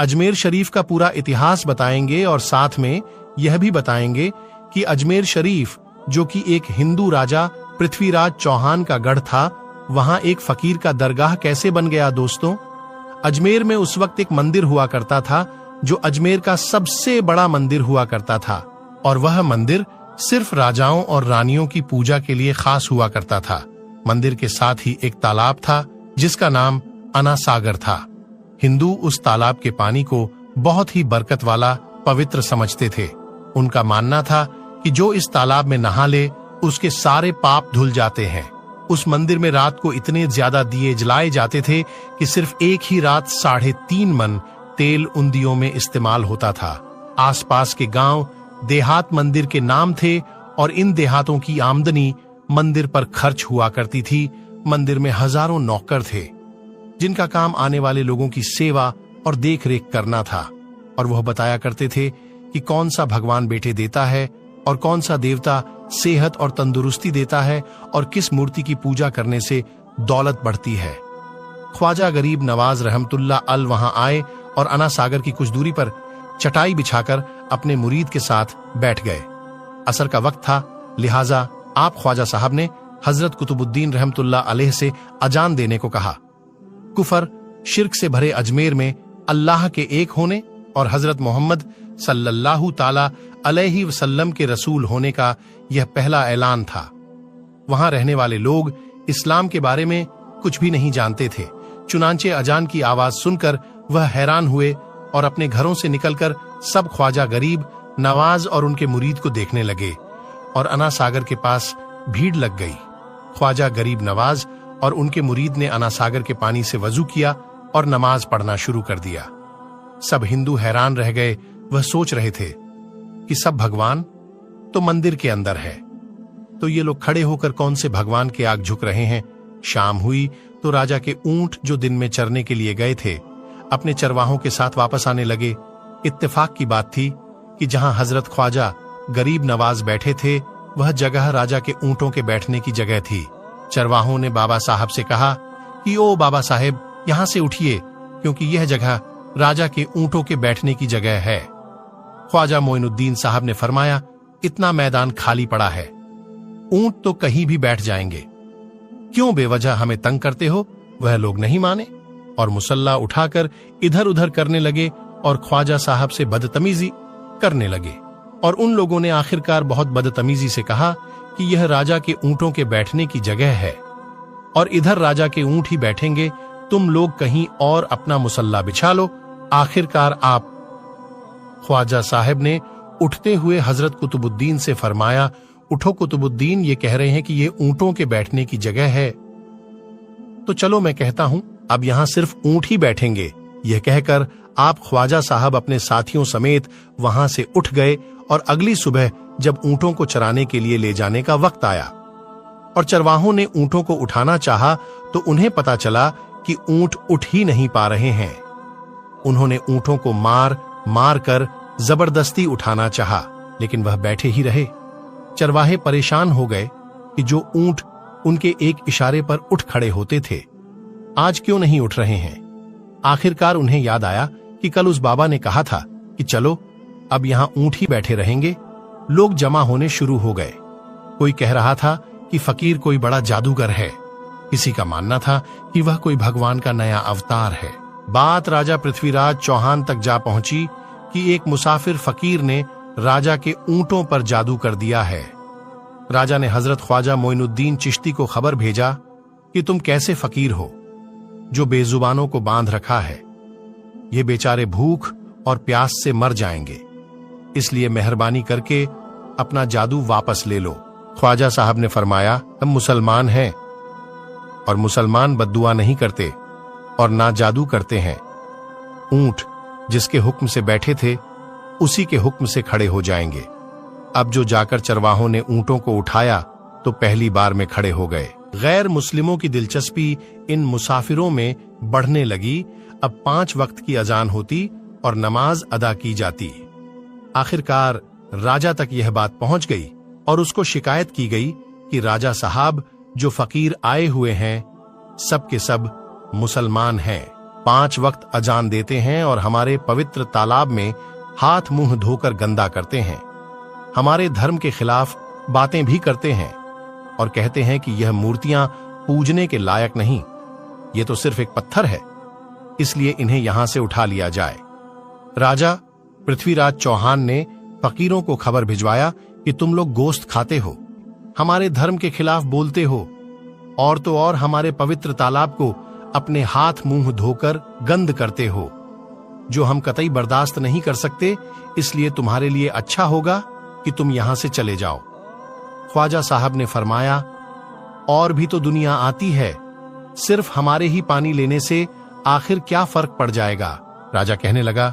अजमेर शरीफ का पूरा इतिहास बताएंगे और साथ में यह भी बताएंगे कि अजमेर शरीफ, जो कि एक हिंदू राजा पृथ्वीराज चौहान का गढ़ था, वहां एक फकीर का दरगाह कैसे बन गया। दोस्तों, अजमेर में उस वक्त एक मंदिर हुआ करता था जो अजमेर का सबसे बड़ा मंदिर हुआ करता था, और वह मंदिर सिर्फ राजाओं और रानियों की पूजा के लिए खास हुआ करता था। मंदिर के साथ ही एक तालाब था जिसका नाम अना सागर था। हिंदू उस तालाब के पानी को बहुत ही बरकत वाला, पवित्र समझते थे। उनका मानना था कि जो इस तालाब में नहा ले उसके सारे पाप धुल जाते हैं। उस मंदिर में रात को इतने ज्यादा दिए जलाए जाते थे कि सिर्फ एक ही रात 3.5 मन तेल उन दियों में इस्तेमाल होता था। आसपास के गांव देहात मंदिर के नाम थे और इन देहातों की आमदनी मंदिर पर खर्च हुआ करती थी। मंदिर में हजारों नौकर थे जिनका काम आने वाले लोगों की सेवा और देख रेख करना था, और वह बताया करते थे कि कौन सा भगवान बेटे देता है और कौन सा देवता सेहत और तंदुरुस्ती देता है और किस मूर्ति की पूजा करने से दौलत बढ़ती है। ख्वाजा गरीब नवाज रहमतुल्लाह अल वहां आए और अना सागर की कुछ दूरी पर चटाई बिछाकर अपने मुरीद के साथ बैठ गए। असर का वक्त था, लिहाजा आप ख्वाजा साहब ने हजरत कुतुबुद्दीन रहमतुल्लाह अलैह से अजान देने को कहा। कुफर, शिर्क से भरे अजमेर में अल्लाह के एक होने और हजरत मोहम्मद सल्लल्लाहु ताला अलैहि वसल्लम के रसूल होने का यह पहला ऐलान था। वहां रहने वाले लोग इस्लाम के बारे में कुछ भी नहीं जानते थे। चुनांचे अजान की आवाज सुनकर वह हैरान हुए और अपने घरों से निकलकर सब ख्वाजा गरीब नवाज और उनके मुरीद को देखने लगे, और अना सागर के पास भीड़ लग गई। ख्वाजा गरीब नवाज और उनके मुरीद ने अना सागर के पानी से वजू किया और नमाज पढ़ना शुरू कर दिया। सब हिंदू हैरान रह गए। वह सोच रहे थे कि सब भगवान तो मंदिर के अंदर है, तो ये लोग खड़े होकर कौन से भगवान के आग झुक रहे हैं। शाम हुई तो राजा के ऊंट, जो दिन में चरने के लिए गए थे, अपने चरवाहों के साथ वापस आने लगे। इत्तेफाक की बात थी कि जहां हजरत ख्वाजा गरीब नवाज बैठे थे, वह जगह राजा के ऊंटों के बैठने की जगह थी। चरवाहों ने बाबा साहब से कहा कि ओ बाबा साहेब, यहां से उठिए, क्योंकि यह जगह राजा के ऊंटों के बैठने की जगह है। ख्वाजा मोइनुद्दीन साहब ने फरमाया, इतना मैदान खाली पड़ा है, ऊंट तो कहीं भी बैठ जाएंगे, क्यों बेवजह हमें तंग करते हो। वह लोग नहीं माने और मुसल्ला उठाकर इधर उधर करने लगे और ख्वाजा साहब से बदतमीजी करने लगे। और उन लोगों ने आखिरकार बहुत बदतमीजी से कहा कि यह राजा के ऊंटों के बैठने की जगह है और इधर राजा के ऊंट ही बैठेंगे, तुम लोग कहीं और अपना मुसल्ला बिछा लो। आखिरकार आप ख्वाजा साहब ने उठते हुए हजरत कुतुबुद्दीन से फरमाया, उठो कुतुबुद्दीन, ये कह रहे हैं कि ये ऊंटों के बैठने की जगह है, तो चलो मैं कहता हूं अब यहां सिर्फ ऊंट ही बैठेंगे। यह कहकर आप ख्वाजा साहब अपने साथियों समेत वहां से उठ गए और अगली सुबह जब ऊंटों को चराने के लिए ले जाने का वक्त आया और चरवाहों ने ऊंटों को उठाना चाहा, तो उन्हें पता चला कि ऊंट उठ ही नहीं पा रहे हैं। उन्होंने ऊंटों को मार मार कर जबरदस्ती उठाना चाहा, लेकिन वह बैठे ही रहे। चरवाहे परेशान हो गए कि जो ऊंट उनके एक इशारे पर उठ खड़े होते थे, आज क्यों नहीं उठ रहे हैं। आखिरकार उन्हें याद आया कि कल उस बाबा ने कहा था कि चलो अब यहां ऊंट ही बैठे रहेंगे। लोग जमा होने शुरू हो गए। कोई कह रहा था कि फकीर कोई बड़ा जादूगर है, किसी का मानना था कि वह कोई भगवान का नया अवतार है। बात राजा पृथ्वीराज चौहान तक जा पहुंची कि एक मुसाफिर फकीर ने राजा के ऊंटों पर जादू कर दिया है। राजा ने हजरत ख्वाजा मोइनुद्दीन चिश्ती को खबर भेजा कि तुम कैसे फकीर हो जो बेजुबानों को बांध रखा है, ये बेचारे भूख और प्यास से मर जाएंगे, इसलिए मेहरबानी करके अपना जादू वापस ले लो। ख्वाजा साहब ने फरमाया, हम मुसलमान हैं और मुसलमान बद्दुआ नहीं करते और ना जादू करते हैं। ऊंट जिसके हुक्म से बैठे थे उसी के हुक्म से खड़े हो जाएंगे। अब जो जाकर चरवाहों ने ऊंटों को उठाया तो पहली बार में खड़े हो गए। गैर मुस्लिमों की दिलचस्पी इन मुसाफिरों में बढ़ने लगी। अब 5 वक्त की अजान होती और नमाज अदा की जाती। आखिरकार राजा तक यह बात पहुंच गई और उसको शिकायत की गई कि राजा साहब, जो फकीर आए हुए हैं सब के सब मुसलमान हैं। 5 वक्त अजान देते हैं और हमारे पवित्र तालाब में हाथ मुंह धोकर गंदा करते हैं। हमारे धर्म के खिलाफ बातें भी करते हैं और कहते हैं कि यह मूर्तियां पूजने के लायक नहीं, ये तो सिर्फ एक पत्थर है, इसलिए इन्हें यहां से उठा लिया जाए। राजा पृथ्वीराज चौहान ने फकीरों को खबर भिजवाया कि तुम लोग गोश्त खाते हो, हमारे धर्म के खिलाफ बोलते हो और तो और हमारे पवित्र तालाब को अपने हाथ मुंह धोकर गंद करते हो, जो हम कतई बर्दाश्त नहीं कर सकते। इसलिए तुम्हारे लिए अच्छा होगा कि तुम यहां से चले जाओ। ख्वाजा साहब ने फरमाया, और भी तो दुनिया आती है, सिर्फ हमारे ही पानी लेने से आखिर क्या फर्क पड़ जाएगा। राजा कहने लगा,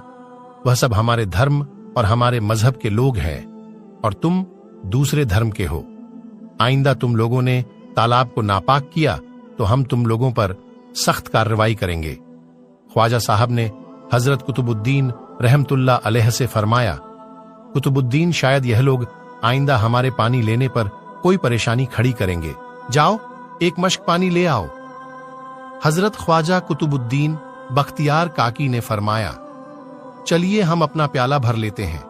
वह सब हमारे धर्म और हमारे मजहब के लोग हैं और तुम दूसरे धर्म के हो। आइंदा तुम लोगों ने तालाब को नापाक किया तो हम तुम लोगों पर सख्त कार्रवाई करेंगे। ख्वाजा साहब ने हजरत कुतुबुद्दीन रहमतुल्लाह अलैह से फरमाया, कुतुबुद्दीन शायद यह लोग आइंदा हमारे पानी लेने पर कोई परेशानी खड़ी करेंगे, जाओ एक मश्क पानी ले आओ। हजरत ख्वाजा कुतुबुद्दीन बख्तियार काकी ने फरमाया, चलिए हम अपना प्याला भर लेते हैं।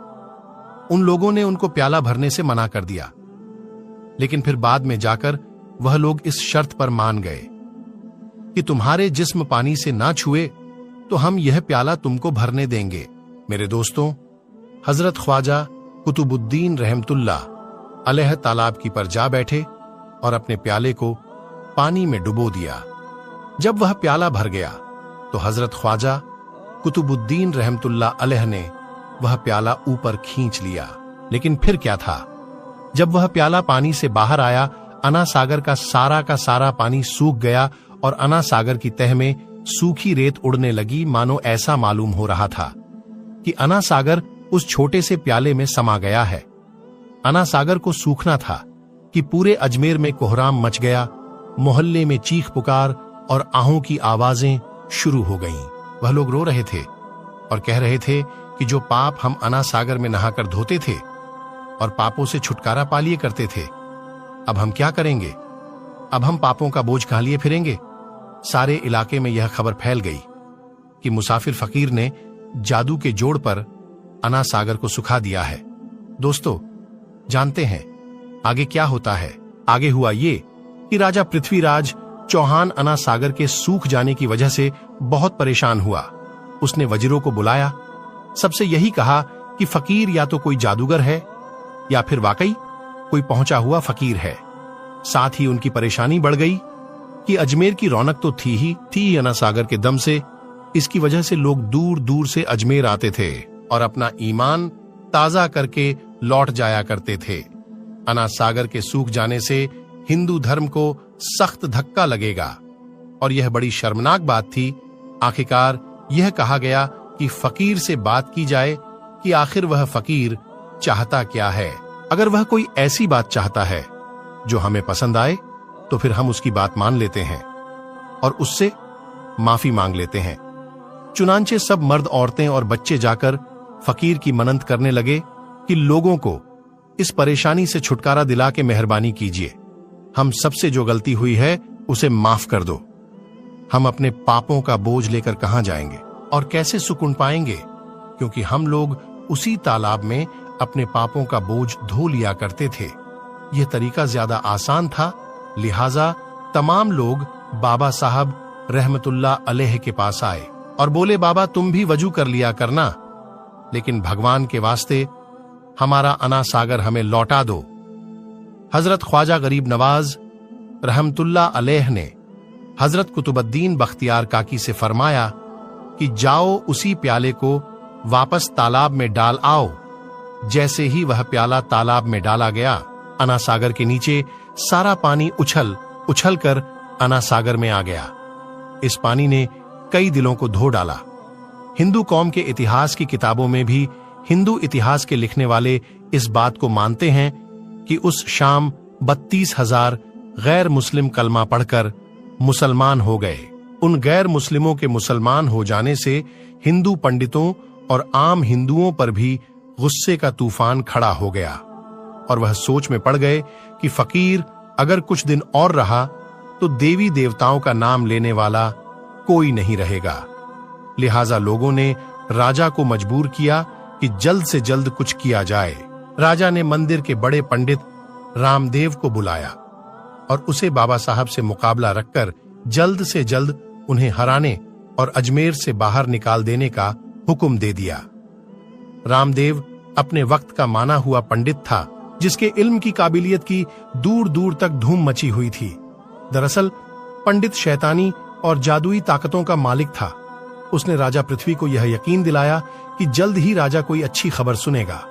उन लोगों ने उनको प्याला भरने से मना कर दिया, लेकिन फिर बाद में जाकर वह लोग इस शर्त पर मान गए कि तुम्हारे जिस्म पानी से ना छुए तो हम यह प्याला तुमको भरने देंगे। मेरे दोस्तों, हजरत ख्वाजा कुतुबुद्दीन रहमतुल्लाह अलैह तालाब की पर जा बैठे और अपने प्याले को पानी में डुबो दिया। जब वह प्याला भर गया तो हजरत ख्वाजा कुतुबुद्दीन रहमतुल्लाह अलैह ने वह प्याला ऊपर खींच लिया। लेकिन फिर क्या था, जब वह प्याला पानी से बाहर आया, अना सागर का सारा पानी सूख गया और अना सागर की तह में सूखी रेत उड़ने लगी। मानो ऐसा मालूम हो रहा था कि अना सागर उस छोटे से प्याले में समा गया है। अना सागर को सूखना था कि पूरे अजमेर में कोहराम मच गया। मोहल्ले में चीख पुकार और आहों की आवाजें शुरू हो गईं। वह लोग रो रहे थे और कह रहे थे कि जो पाप हम अना सागर में नहाकर धोते थे और पापों से छुटकारा पा लिए करते थे, अब हम क्या करेंगे? अब हम पापों का बोझ कहां लिए फिरेंगे? सारे इलाके में यह खबर फैल गई कि मुसाफिर फकीर ने जादू के जोड़ पर अना सागर को सुखा दिया है। दोस्तों, जानते हैं आगे क्या होता है? आगे हुआ ये कि राजा पृथ्वीराज चौहान अना सागर के सूख जाने की वजह से बहुत परेशान हुआ। उसने वजीरों को बुलाया, सबसे यही कहा कि फकीर या तो कोई जादूगर है या फिर वाकई कोई पहुंचा हुआ फकीर है। साथ ही उनकी परेशानी बढ़ गई कि अजमेर की रौनक तो थी अना सागर के दम से। इसकी वजह से लोग दूर दूर से अजमेर आते थे और अपना ईमान ताजा करके लौट जाया करते थे। अना सागर के सूख जाने से हिंदू धर्म को सख्त धक्का लगेगा और यह बड़ी शर्मनाक बात थी। आखिरकार यह कहा गया कि फकीर से बात की जाए कि आखिर वह फकीर चाहता क्या है। अगर वह कोई ऐसी बात चाहता है जो हमें पसंद आए तो फिर हम उसकी बात मान लेते हैं और उससे माफी मांग लेते हैं। चुनांचे सब मर्द, औरतें और बच्चे जाकर फकीर की मन्नत करने लगे कि लोगों को इस परेशानी से छुटकारा दिला के मेहरबानी कीजिए, हम सबसे जो गलती हुई है उसे माफ कर दो। हम अपने पापों का बोझ लेकर कहां जाएंगे और कैसे सुकून पाएंगे, क्योंकि हम लोग उसी तालाब में अपने पापों का बोझ धो लिया करते थे। यह तरीका ज्यादा आसान था, लिहाजा तमाम लोग बाबा साहब रहमतुल्लाह अलैह के पास आए और बोले, बाबा तुम भी वजू कर लिया करना, लेकिन भगवान के वास्ते हमारा अना सागर हमें लौटा दो। हजरत ख्वाजा गरीब नवाज रहमतुल्लाह अलैह ने हजरत कुतुबुद्दीन बख्तियार काकी से फरमाया कि जाओ उसी प्याले को वापस तालाब में डाल आओ। जैसे ही वह प्याला तालाब में डाला गया, अना सागर के नीचे सारा पानी उछल उछल कर अना सागर में आ गया। इस पानी ने कई दिलों को धो डाला। हिंदू कौम के इतिहास की किताबों में भी हिंदू इतिहास के लिखने वाले इस बात को मानते हैं कि उस शाम 32,000 गैर मुस्लिम कलमा पढ़कर मुसलमान हो गए। उन गैर मुस्लिमों के मुसलमान हो जाने से हिंदू पंडितों और आम हिंदुओं पर भी गुस्से का तूफान खड़ा हो गया और वह सोच में पड़ गए कि फकीर अगर कुछ दिन और रहा तो देवी देवताओं का नाम लेने वाला कोई नहीं रहेगा। लिहाजा लोगों ने राजा को मजबूर किया कि जल्द से जल्द कुछ किया जाए। राजा ने मंदिर के बड़े पंडित रामदेव को बुलाया और उसे बाबा साहब से मुकाबला रखकर जल्द से जल्द उन्हें हराने और अजमेर से बाहर निकाल देने का हुक्म दे दिया। रामदेव अपने वक्त का माना हुआ पंडित था, जिसके इल्म की काबिलियत की दूर दूर तक धूम मची हुई थी। दरअसल पंडित शैतानी और जादुई ताकतों का मालिक था। उसने राजा पृथ्वी को यह यकीन दिलाया कि जल्द ही राजा कोई अच्छी खबर सुनेगा।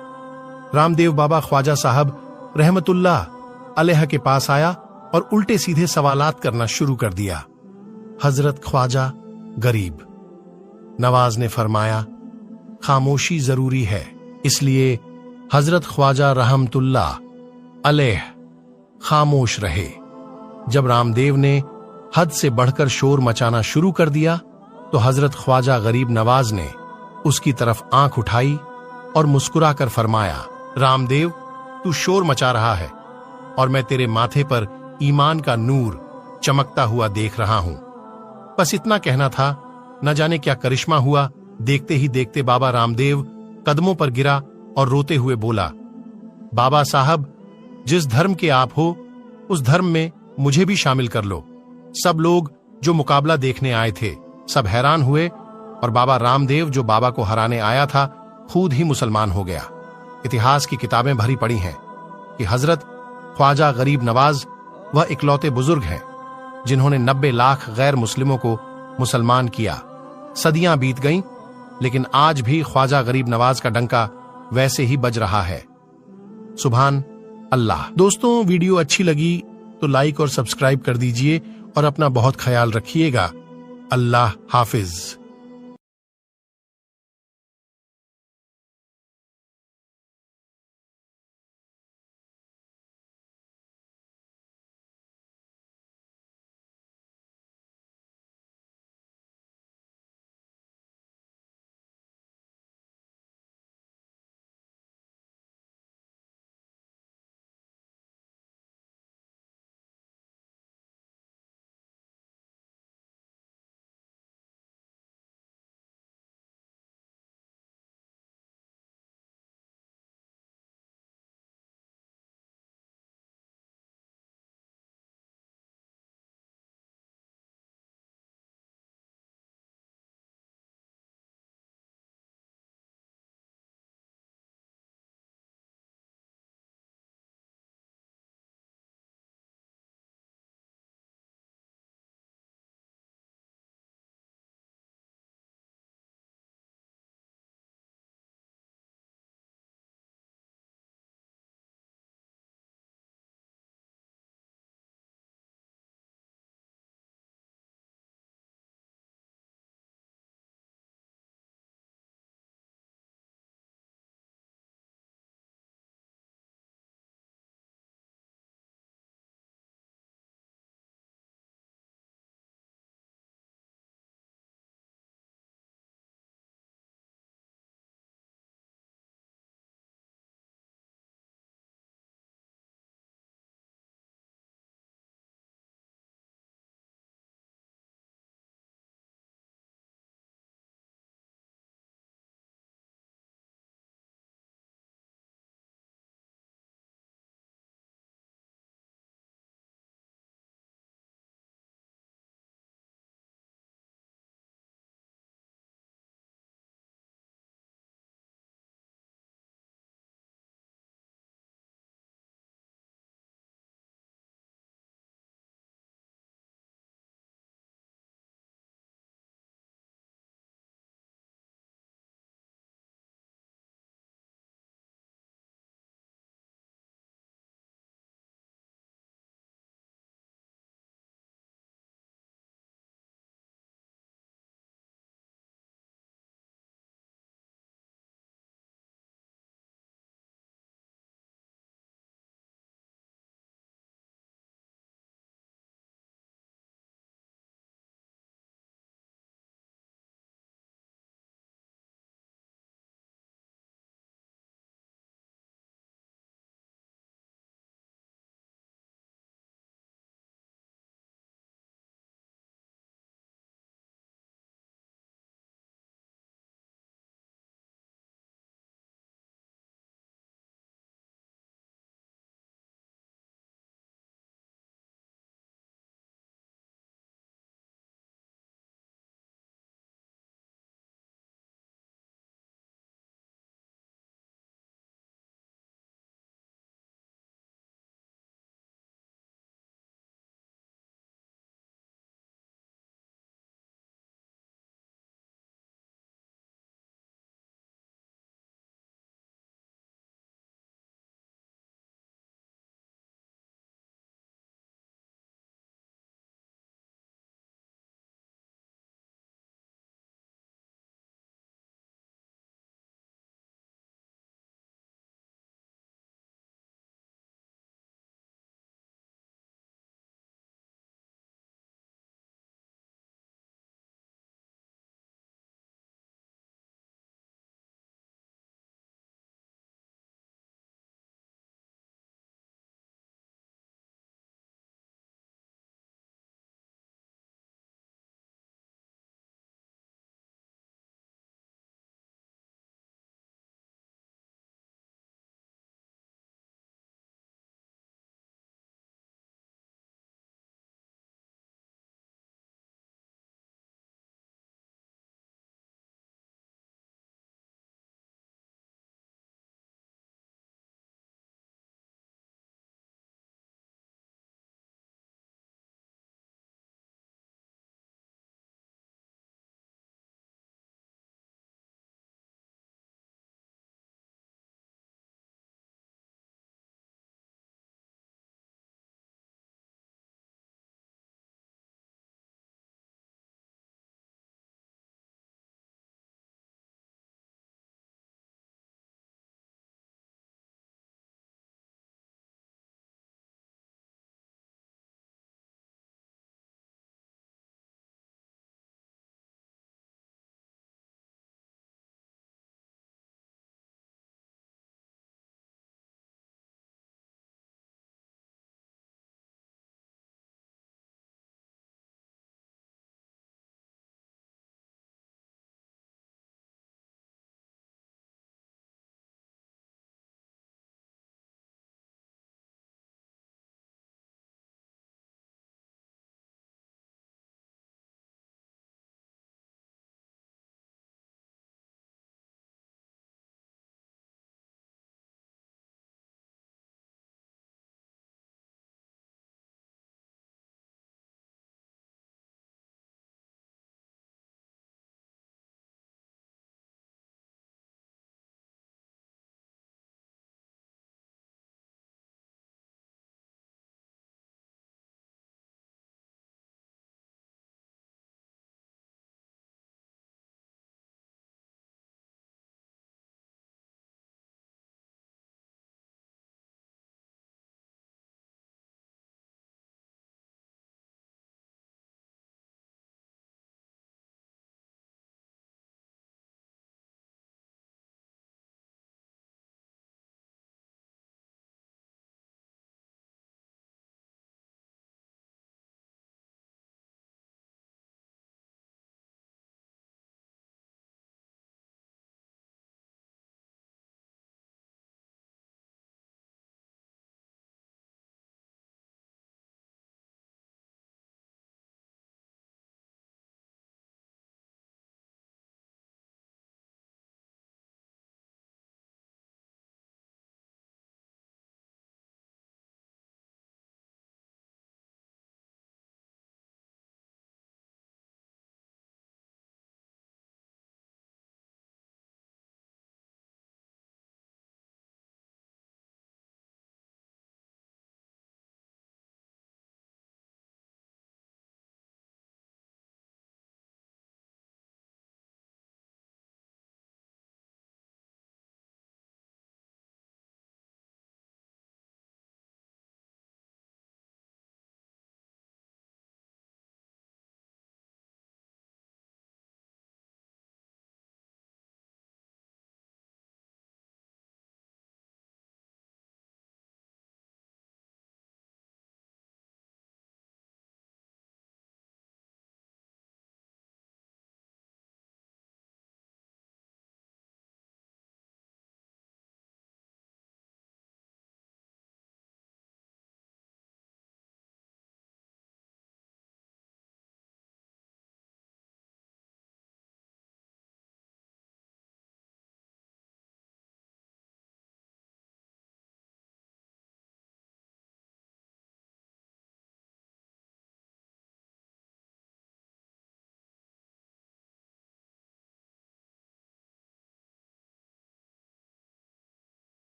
रामदेव बाबा ख्वाजा साहब रहमतुल्लाह अलैह के पास आया और उल्टे सीधे सवालात करना शुरू कर दिया। हजरत ख्वाजा गरीब नवाज ने फरमाया, खामोशी जरूरी है, इसलिए हजरत ख्वाजा रहमतुल्लाह अलैह खामोश रहे। जब रामदेव ने हद से बढ़कर शोर मचाना शुरू कर दिया तो हजरत ख्वाजा गरीब नवाज ने उसकी तरफ आंख उठाई और मुस्कुराकर फरमाया, रामदेव, तू शोर मचा रहा है और मैं तेरे माथे पर ईमान का नूर चमकता हुआ देख रहा हूं। बस इतना कहना था, न जाने क्या करिश्मा हुआ। देखते ही देखते बाबा रामदेव कदमों पर गिरा और रोते हुए बोला, बाबा साहब, जिस धर्म के आप हो उस धर्म में मुझे भी शामिल कर लो। सब लोग जो मुकाबला देखने आए थे सब हैरान हुए और बाबा रामदेव जो बाबा को हराने आया था खुद ही मुसलमान हो गया। इतिहास की किताबें भरी पड़ी हैं कि हजरत ख्वाजा गरीब नवाज वह इकलौते बुजुर्ग हैं जिन्होंने 90 लाख गैर मुस्लिमों को मुसलमान किया। सदियां बीत गईं, लेकिन आज भी ख्वाजा गरीब नवाज का डंका वैसे ही बज रहा है। सुभान अल्लाह। दोस्तों, वीडियो अच्छी लगी तो लाइक और सब्सक्राइब कर दीजिए और अपना बहुत ख्याल रखिएगा। अल्लाह हाफिज।